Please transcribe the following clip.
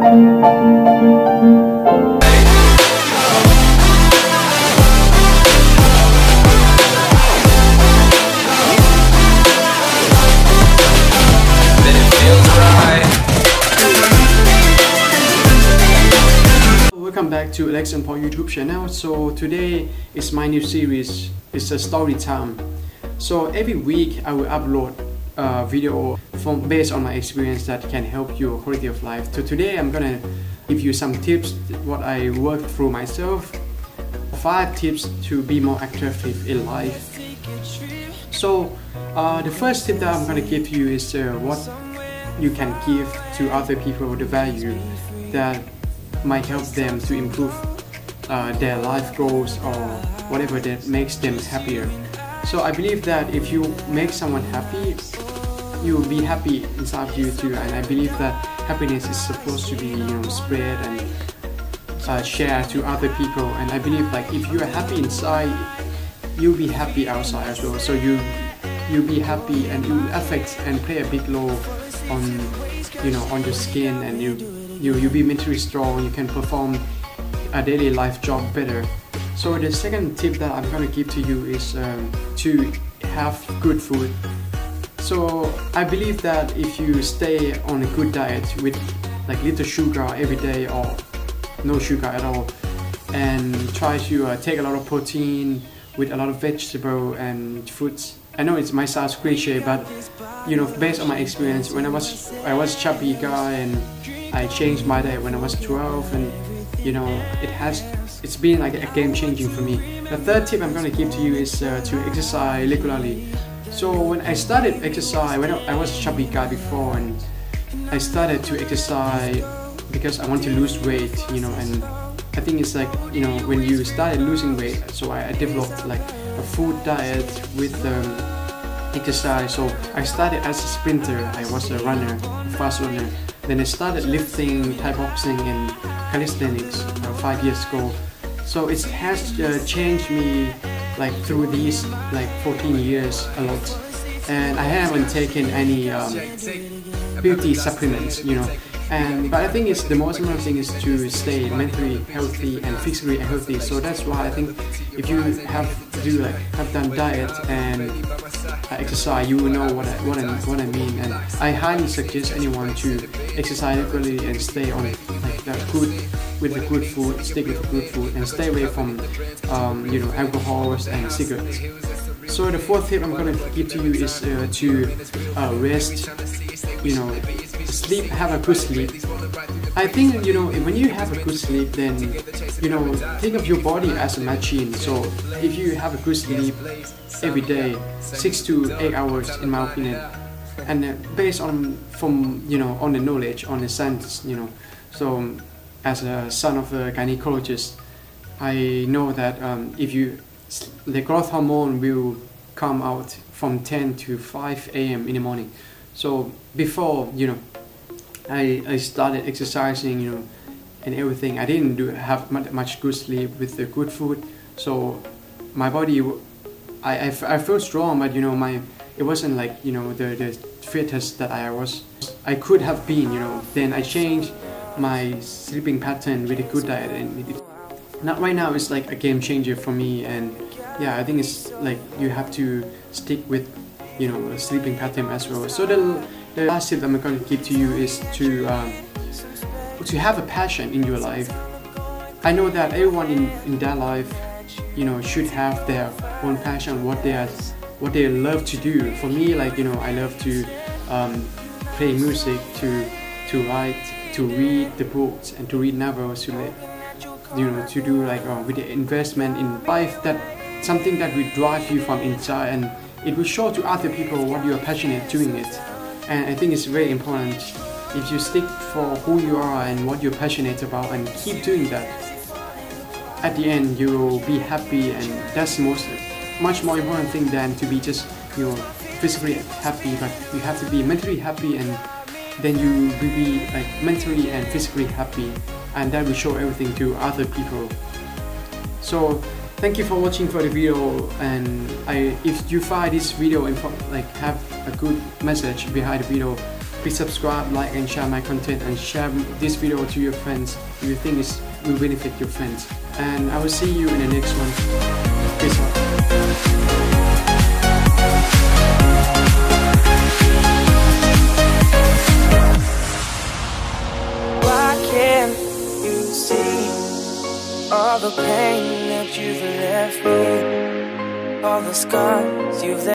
Welcome back to Alex and Paul YouTube channel. So today is my new series. It's a story time. So every week I will upload a video based on my experience that can help your quality of life. So today I'm gonna give you some tips what I worked through myself. 5 tips to be more attractive in life. So the first tip that I'm gonna give you is what you can give to other people, the value that might help them to improve their life goals or whatever that makes them happier. So I believe that if you make someone happy, you will be happy inside you too, and I believe that happiness is supposed to be spread and shared to other people. And I believe like if you are happy inside, you'll be happy outside as well. So you'll be happy and you affect and play a big role on on your skin, and you'll be mentally strong. You can perform a daily life job better. So the second tip that I'm gonna give to you is to have good food. So I believe that if you stay on a good diet with like little sugar every day or no sugar at all, and try to take a lot of protein with a lot of vegetable and fruits. I know it might sound cliche, but based on my experience, when I was a chubby guy and I changed my diet when I was 12, and it's been like a game changing for me. The third tip I'm going to give to you is to exercise regularly. So when I started exercise, when I was a chubby guy before, and I started to exercise because I want to lose weight, and I think it's like when you started losing weight, so I developed like a food diet with exercise. So I started as a sprinter. I was a runner, a fast runner. Then I started lifting, Thai boxing and calisthenics 5 years ago. So it has changed me like through these like 14 years a lot. And I haven't taken any beauty supplements, but I think it's the most important thing is to stay mentally healthy and physically healthy. So that's why I think if you have done diet and exercise, you will know what I mean. And I highly suggest anyone to exercise regularly and stay on like with the good food, stick with the good food, and stay away from alcohols and cigarettes. So the fourth tip I'm gonna give to you is to rest. Sleep, have a good sleep. I think when you have a good sleep, then think of your body as a machine. So if you have a good sleep every day, 6 to 8 hours in my opinion, and based on on the knowledge, on the science, so as a son of a gynecologist, I know that the growth hormone will come out from 10 to 5 a.m. in the morning. So before I started exercising, and everything, I didn't have much good sleep with the good food. So my body, I felt strong, but it wasn't like the fittest that I could have been. Then I changed my sleeping pattern with a good diet, and right now it's like a game changer for me. And yeah, I think it's like you have to stick with a sleeping pattern as well. So the last tip I'm going to give to you is to have a passion in your life. I know that everyone in their life should have their own passion, what they love to do. For me, like I love to play music, to write, to read the books, and to read novels, to do like with the investment in life, that something that will drive you from inside, and it will show to other people what you are passionate doing it. And I think it's very important if you stick for who you are and what you're passionate about and keep doing that. At the end, you will be happy, and that's much more important thing than to be just physically happy. But you have to be mentally happy, and then you will be like mentally and physically happy, and that will show everything to other people. So thank you for watching for the video, and if you find this video have a good message behind the video, Please subscribe, like and share my content, and share this video to your friends if you think it will benefit your friends. And I will see you in the next one. Peace out. All the pain that you've left me, all the scars you've left